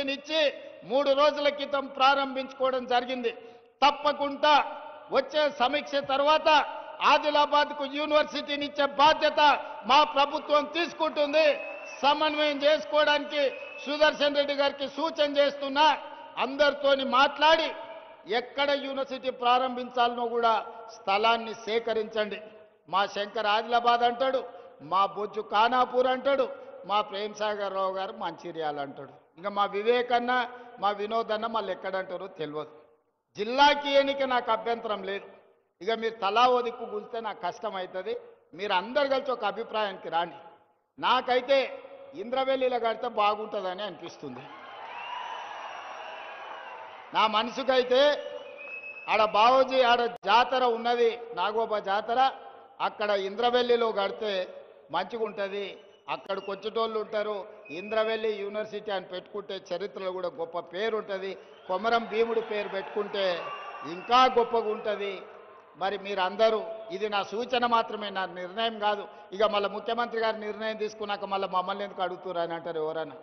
యూనివర్సిటీనిచ్చి 3 రోజుల క్రితం ప్రారంభించుకోవడం జరిగింది. తప్పకుండా వచ్చే సమీక్ష తర్వాత ఆదిలాబాద్కు యూనివర్సిటీనిచ్చే బాధ్యత మా ప్రభుత్వం తీసుకుంటుంది. సమన్వయం చేసుకోవడానికి సుదర్శన్ రెడ్డి గారికి సూచన చేస్తున్నా. అందరితోని మాట్లాడి ఎక్కడ యూనివర్సిటీ ప్రారంభించాలనో కూడా స్థలాన్ని సేకరించండి. మా శంకర్ ఆదిలాబాద్ అంటాడు, మా బొజ్జు ఖానాపూర్ అంటాడు, మా ప్రేమ్ సాగర్ రావు గారు మంచిర్యాల అంటాడు. ఇంకా మా వివేకన్న మా వినోద్ అన్న మళ్ళీ ఎక్కడంటారో తెలియదు. జిల్లాకి ఎన్నిక నాకు అభ్యంతరం లేదు. ఇక మీరు తలా ఓ దిక్కు కూలితే నాకు కష్టం అవుతుంది. మీరు అందరు కలిసి ఒక అభిప్రాయానికి రాండి. నాకైతే ఇంద్రవెల్లిలో కడితే బాగుంటుందని అనిపిస్తుంది. నా మనసుకైతే ఆడ బావోజీ ఆడ జాతర ఉన్నది, నాగోబా జాతర, అక్కడ ఇంద్రవెల్లిలో కడితే మంచిగా ఉంటుంది. అక్కడికి వచ్చేటోళ్ళు ఉంటారు. ఇంద్రవెల్లి యూనివర్సిటీ అని పెట్టుకుంటే చరిత్రలో కూడా గొప్ప పేరు ఉంటుంది. కొమరం భీముడి పేరు పెట్టుకుంటే ఇంకా గొప్పగా ఉంటుంది. మరి మీరందరూ, ఇది నా సూచన మాత్రమే, నా నిర్ణయం కాదు. ఇక మళ్ళీ ముఖ్యమంత్రి గారు నిర్ణయం తీసుకున్నాక మళ్ళీ మమ్మల్ని ఎందుకు అడుగుతున్నారు అని అంటారు ఎవరన్నా.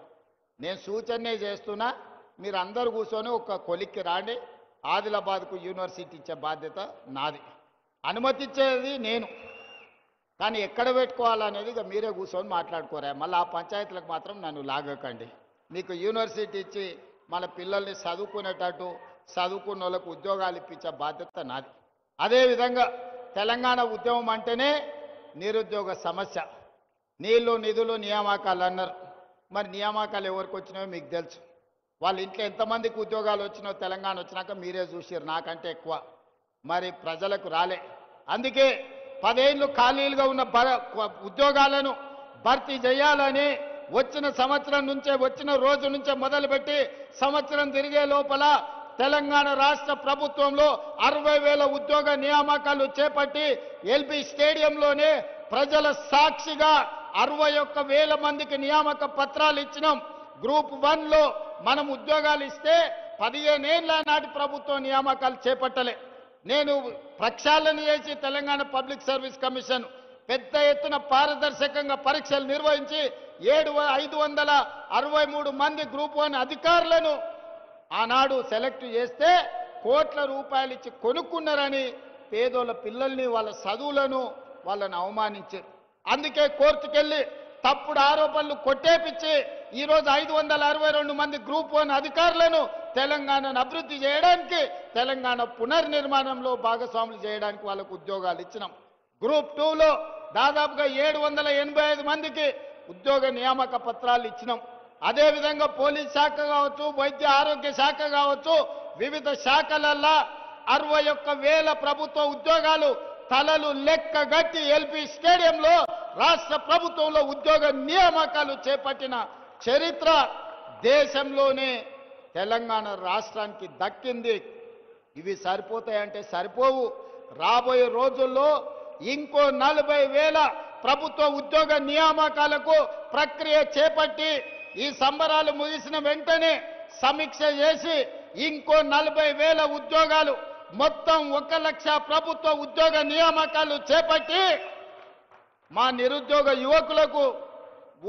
నేను సూచనే చేస్తున్నా. మీరు అందరూ కూర్చొని ఒక కొలిక్కి రాండి. ఆదిలాబాద్కు యూనివర్సిటీ ఇచ్చే బాధ్యత నాది. అనుమతి ఇచ్చేది నేను, కానీ ఎక్కడ పెట్టుకోవాలనేది ఇక మీరే కూర్చొని మాట్లాడుకోరా. మళ్ళీ ఆ పంచాయతీలకు మాత్రం నన్ను లాగకండి. మీకు యూనివర్సిటీ ఇచ్చి మన పిల్లల్ని చదువుకునేటట్టు, చదువుకున్న వాళ్ళకు ఉద్యోగాలు ఇప్పించే బాధ్యత నాది. అదేవిధంగా తెలంగాణ ఉద్యమం అంటేనే నిరుద్యోగ సమస్య. నీళ్లు నిధులు నియామకాలు అన్నారు. మరి నియామకాలు ఎవరికి వచ్చినాయో మీకు తెలుసు. వాళ్ళ ఇంట్లో ఎంతమందికి ఉద్యోగాలు వచ్చినాయో తెలంగాణ వచ్చినాక మీరే చూసారు, నాకంటే ఎక్కువ. మరి ప్రజలకు రాలే. అందుకే 10 ఏళ్ళు ఖాళీలుగా ఉన్న ఉద్యోగాలను భర్తీ చేయాలని వచ్చిన సంవత్సరం నుంచే, వచ్చిన రోజు నుంచే మొదలుపెట్టి సంవత్సరం తిరిగే లోపల తెలంగాణ రాష్ట్ర ప్రభుత్వంలో 60,000 ఉద్యోగ నియామకాలు చేపట్టి ఎల్బీ స్టేడియంలోనే ప్రజల సాక్షిగా 61,000 మందికి నియామక పత్రాలు ఇచ్చినాం. గ్రూప్ 1లో మనం ఉద్యోగాలు ఇస్తే 15 ఏళ్ల నాటి ప్రభుత్వం నియామకాలు చేపట్టలే. నేను ప్రక్షాళన చేసి తెలంగాణ పబ్లిక్ సర్వీస్ కమిషన్ పెద్ద ఎత్తున పారదర్శకంగా పరీక్షలు నిర్వహించి 563 మంది గ్రూప్ 1 అధికారులను ఆనాడు సెలెక్ట్ చేస్తే కోట్ల రూపాయలు ఇచ్చి కొనుక్కున్నారని పేదోళ్ళ పిల్లల్ని, వాళ్ళ చదువులను వాళ్ళని అవమానించారు. అందుకే కోర్టుకెళ్ళి తప్పుడు ఆరోపణలు కొట్టేపిచ్చి ఈరోజు 562 మంది గ్రూప్ 1 అధికారులను తెలంగాణను అభివృద్ధి చేయడానికి, తెలంగాణ పునర్నిర్మాణంలో భాగస్వాములు చేయడానికి వాళ్ళకు ఉద్యోగాలు ఇచ్చినాం. గ్రూప్ 2లో దాదాపుగా 785 మందికి ఉద్యోగ నియామక పత్రాలు ఇచ్చినాం. అదేవిధంగా పోలీస్ శాఖ కావచ్చు, వైద్య ఆరోగ్య శాఖ కావచ్చు, వివిధ శాఖలల్లో 61,000 ప్రభుత్వ ఉద్యోగాలు తలలు లెక్కగట్టి ఎల్బీ స్టేడియంలో రాష్ట్ర ప్రభుత్వంలో ఉద్యోగ నియామకాలు చేపట్టిన చరిత్ర దేశంలోనే తెలంగాణ రాష్ట్రానికి దక్కింది. ఇవి సరిపోతాయంటే సరిపోవు. రాబోయే రోజుల్లో ఇంకో 40,000 ప్రభుత్వ ఉద్యోగ నియామకాలకు ప్రక్రియ చేపట్టి ఈ సంబరాలు ముగిసిన వెంటనే సమీక్ష చేసి ఇంకో 40,000 ఉద్యోగాలు, మొత్తం 1,00,000 ప్రభుత్వ ఉద్యోగ నియామకాలు చేపట్టి మా నిరుద్యోగ యువకులకు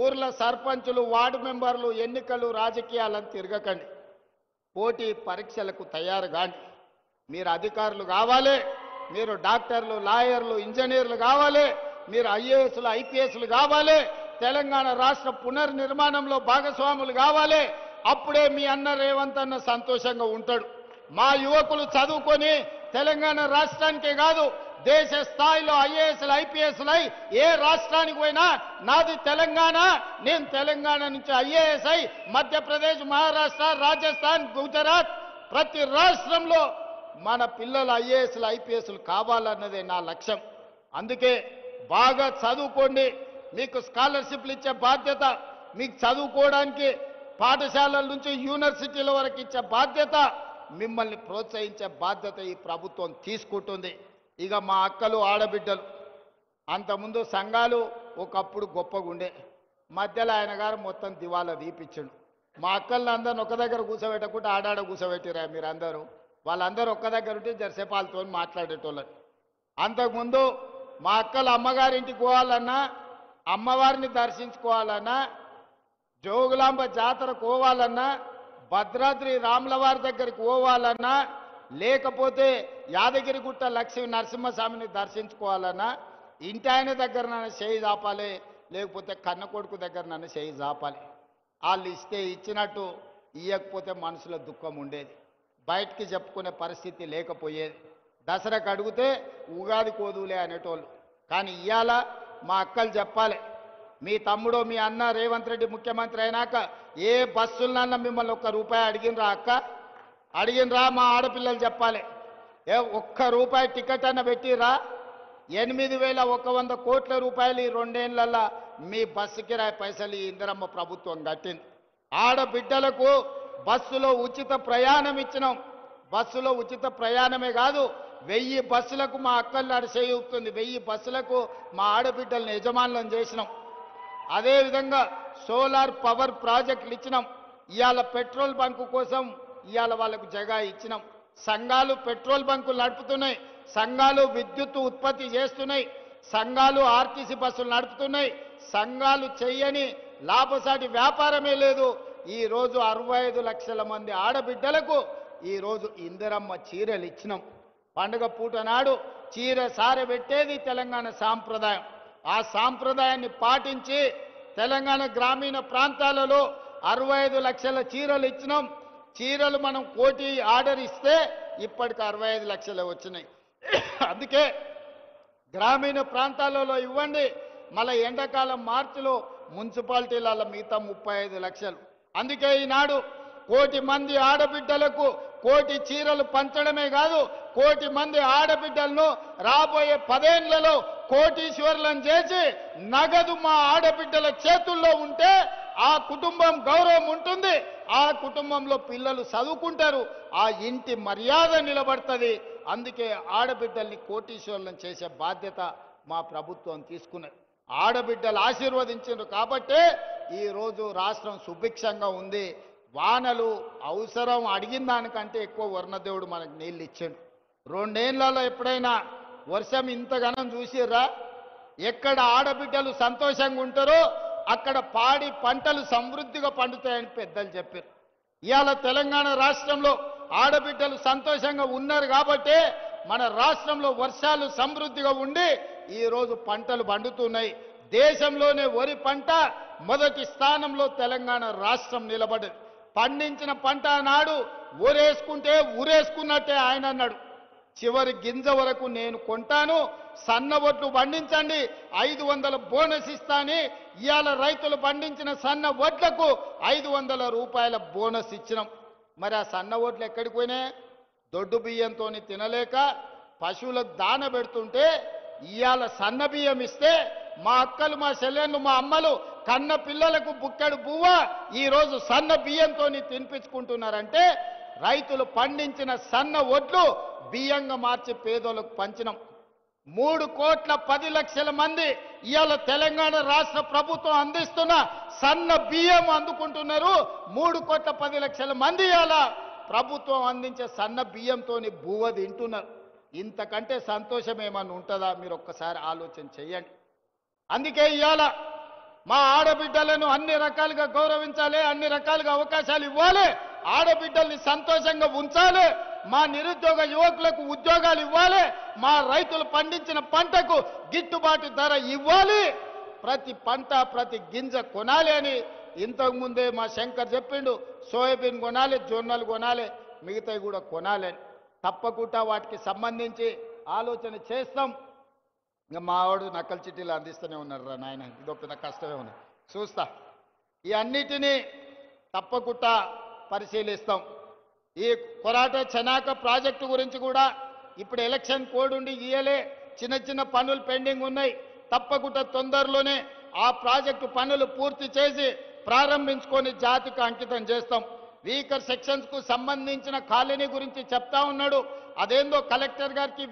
ఊర్ల సర్పంచులు, వార్డు మెంబర్లు, ఎన్నికలు, రాజకీయాలను తిరగకండి. పోటీ పరీక్షలకు తయారు కాండి. మీరు అధికారులు కావాలి, మీరు డాక్టర్లు, లాయర్లు, ఇంజనీర్లు కావాలి, మీరు ఐఏఎస్లు, ఐపీఎస్లు కావాలి, తెలంగాణ రాష్ట్ర పునర్నిర్మాణంలో భాగస్వాములు కావాలి. అప్పుడే మీ అన్న రేవంత్ అన్న సంతోషంగా ఉంటాడు. మా యువకులు చదువుకొని తెలంగాణ రాష్ట్రానికే కాదు దేశ స్థాయిలో ఐఏఎస్లు, ఐపీఎస్లై ఏ రాష్ట్రానికి పోయినా నాది తెలంగాణ, నేను తెలంగాణ నుంచి ఐఏఎస్ అయి మధ్యప్రదేశ్, మహారాష్ట్ర, రాజస్థాన్, గుజరాత్ ప్రతి రాష్ట్రంలో మన పిల్లలు ఐఏఎస్లు, ఐపీఎస్లు కావాలన్నదే నా లక్ష్యం. అందుకే బాగా చదువుకోండి. మీకు స్కాలర్షిప్లు ఇచ్చే బాధ్యత, మీకు చదువుకోవడానికి పాఠశాలల నుంచి యూనివర్సిటీల వరకు ఇచ్చే బాధ్యత, మిమ్మల్ని ప్రోత్సహించే బాధ్యత ఈ ప్రభుత్వం తీసుకుంటుంది. ఇక మా అక్కలు, ఆడబిడ్డలు, అంతకుముందు సంఘాలు ఒకప్పుడు గొప్పగా ఉండే, మధ్యలో ఆయన గారు మొత్తం దివాలా తీపిచ్చిండు. మా అక్కల్ని అందరిని ఒక దగ్గర కూర్చోబెట్టకుండా ఆడాడ కూర్చోబెట్టిరా మీరందరూ. వాళ్ళందరూ ఒక్క దగ్గర ఉంటే జరసేపు వాళ్ళతో మాట్లాడేటోళ్ళని. అంతకుముందు మా అక్కలు అమ్మగారింటికి పోవాలన్నా, అమ్మవారిని దర్శించుకోవాలన్నా, జోగులాంబ జాతర పోవాలన్నా భద్రాద్రి రాములవారి దగ్గరికి పోవాలన్నా లేకపోతే యాదగిరిగుట్ట లక్ష్మీ నరసింహస్వామిని దర్శించుకోవాలన్నా ఇంటి ఆయన దగ్గర నన్ను చేయి చాపాలి, లేకపోతే కన్న కొడుకు దగ్గర నన్ను చేయి చాపాలి. వాళ్ళు ఇస్తే ఇచ్చినట్టు, ఇవ్వకపోతే మనసులో దుఃఖం ఉండేది, బయటికి చెప్పుకునే పరిస్థితి లేకపోయేది. దసరాకు అడిగితే ఉగాది కోదులే అనేటోళ్ళు. కానీ ఇవాళ మా అక్కలు చెప్పాలి, మీ తమ్ముడో మీ అన్న రేవంత్ రెడ్డి ముఖ్యమంత్రి అయినాక ఏ బస్సులన్నా మిమ్మల్ని ₹1 అడిగినరా అక్క? అడిగినరా? మా ఆడపిల్లలు చెప్పాలి. ₹1 టికెట్ అన్న పెట్టిరా? 8,100 కోట్ల రూపాయలు ఈ 2 ఏళ్లలో మీ బస్సు కిరాయి పైసలు ఈ ఇందిరమ్మ ప్రభుత్వం కట్టింది. ఆడబిడ్డలకు బస్సులో ఉచిత ప్రయాణం ఇచ్చినాం. బస్సులో ఉచిత ప్రయాణమే కాదు, 1000 బస్సులకు మా అక్కలు అడిచేయుతుంది, 1000 బస్సులకు మా ఆడబిడ్డలను యజమానులను చేసినాం. అదేవిధంగా సోలార్ పవర్ ప్రాజెక్టులు ఇచ్చినాం. ఇవాళ పెట్రోల్ బంకు కోసం ఇవాళ వాళ్ళకు జగా ఇచ్చినాం. సంఘాలు పెట్రోల్ బంకులు నడుపుతున్నాయి, సంఘాలు విద్యుత్ ఉత్పత్తి చేస్తున్నాయి, సంఘాలు ఆర్టీసీ బస్సులు నడుపుతున్నాయి. సంఘాలు చెయ్యని లాభసాటి వ్యాపారమే లేదు. ఈరోజు 65 లక్షల మంది ఆడబిడ్డలకు ఈరోజు ఇందిరమ్మ చీరలు ఇచ్చినాం. పండుగ పూట నాడు చీర సారె పెట్టేది తెలంగాణ సాంప్రదాయం. ఆ సాంప్రదాయాన్ని పాటించి తెలంగాణ గ్రామీణ ప్రాంతాలలో 65 లక్షల చీరలు ఇచ్చినాం. చీరలు మనం 1 కోటి ఆర్డర్ ఇస్తే ఇప్పటికి 65 లక్షలు వచ్చినాయి. అందుకే గ్రామీణ ప్రాంతాలలో ఇవ్వండి. మళ్ళీ ఎండాకాలం మార్చిలో మున్సిపాలిటీలలో మిగతా 35 లక్షలు. అందుకే ఈనాడు 1 కోటి మంది ఆడబిడ్డలకు 1 కోటి చీరలు పంచడమే కాదు, 1 కోటి మంది ఆడబిడ్డలను రాబోయే 10 ఏళ్లలో కోటీశ్వరులను చేసి నగదు మా ఆడబిడ్డల చేతుల్లో ఉంటే ఆ కుటుంబం గౌరవం ఉంటుంది, ఆ కుటుంబంలో పిల్లలు చదువుకుంటారు, ఆ ఇంటి మర్యాద నిలబడుతుంది. అందుకే ఆడబిడ్డల్ని కోటీశ్వరులను చేసే బాధ్యత మా ప్రభుత్వం తీసుకున్నది. ఆడబిడ్డలు ఆశీర్వదించారు కాబట్టే ఈరోజు రాష్ట్రం సుభిక్షంగా ఉంది. వానలు అవసరం అడిగిన దానికంటే ఎక్కువ వర్ణదేవుడు మనకు నీళ్ళు ఇచ్చాడు. 2 ఏళ్లలో ఎప్పుడైనా వర్షం ఇంతగానం చూసిర్రా? ఎక్కడ ఆడబిడ్డలు సంతోషంగా ఉంటారో అక్కడ పాడి పంటలు సమృద్ధిగా పండుతాయని పెద్దలు చెప్పారు. ఇవాళ తెలంగాణ రాష్ట్రంలో ఆడబిడ్డలు సంతోషంగా ఉన్నారు కాబట్టే మన రాష్ట్రంలో వర్షాలు సమృద్ధిగా ఉండి ఈరోజు పంటలు పండుతున్నాయి. దేశంలోనే వరి పంట మొదటి స్థానంలో తెలంగాణ రాష్ట్రం నిలబడింది. పండించిన పంట నాడు ఊరేసుకుంటే ఊరేసుకున్నట్టే ఆయన అన్నాడు. చివరి గింజ వరకు నేను కొంటాను, సన్న ఒట్లు పండించండి, 500 బోనస్ ఇస్తాని. ఇవాళ రైతులు పండించిన సన్న ఒట్లకు ₹500 బోనస్ ఇచ్చినాం. మరి ఆ సన్న ఒట్లు ఎక్కడికి పోయినాయి? దొడ్డు బియ్యంతో తినలేక పశువులకు దాన పెడుతుంటే ఇవాళ సన్న బియ్యం ఇస్తే మా అక్కలు, మా చెల్లెళ్ళు, మా అమ్మలు కన్న పిల్లలకు బుక్కెడు బువ్వ ఈరోజు సన్న బియ్యంతో తినిపించుకుంటున్నారంటే రైతులు పండించిన సన్న ఒడ్లు బియ్యంగా మార్చి పేదోళ్ళకు పంచినాం. 3,10,00,000 మంది ఇవాళ తెలంగాణ రాష్ట్ర ప్రభుత్వం అందిస్తున్న సన్న బియ్యం అందుకుంటున్నారు. 3,10,00,000 మంది ఇవాళ ప్రభుత్వం అందించే సన్న బియ్యంతో బువ్వ తింటున్నారు. ఇంతకంటే సంతోషం ఏమన్నా ఉంటుందా? మీరు ఒక్కసారి ఆలోచన చేయండి. అందుకే ఇవాళ మా ఆడబిడ్డలను అన్ని రకాలుగా గౌరవించాలి, అన్ని రకాలుగా అవకాశాలు ఇవ్వాలి, ఆడబిడ్డల్ని సంతోషంగా ఉంచాలి, మా నిరుద్యోగ యువకులకు ఉద్యోగాలు ఇవ్వాలి, మా రైతులు పండించిన పంటకు గిట్టుబాటు ధర ఇవ్వాలి, ప్రతి పంట ప్రతి గింజ కొనాలి అని ఇంతకుముందే మా శంకర్ చెప్పిండు. సోయాబీన్ కొనాలి, జొన్నలు కొనాలి, మిగతావి కూడా కొనాలి అని. తప్పకుండా వాటికి సంబంధించి ఆలోచన చేస్తాం. ఇంకా మావాడు నకల చిట్టీలు అందిస్తూనే ఉన్నారు రా నాయన, ఇదో పెద్ద కష్టమే ఉన్నది. చూస్తా, ఈ అన్నిటినీ తప్పకుండా పరిశీలిస్తాం. ఈ కొరాట చెనాక ప్రాజెక్టు గురించి కూడా ఇప్పుడు ఎలక్షన్ కోడ్ ఉండి ఇయ్యలే, చిన్న చిన్న పనులు పెండింగ్ ఉన్నాయి. తప్పకుండా తొందరలోనే ఆ ప్రాజెక్టు పనులు పూర్తి చేసి ప్రారంభించుకొని జాతికి అంకితం చేస్తాం. వీకర్ సెక్షన్స్ కు సంబంధించిన కాలనీ గురించి చెప్తా ఉన్నాడు. అదేందో కలెక్టర్ గారికి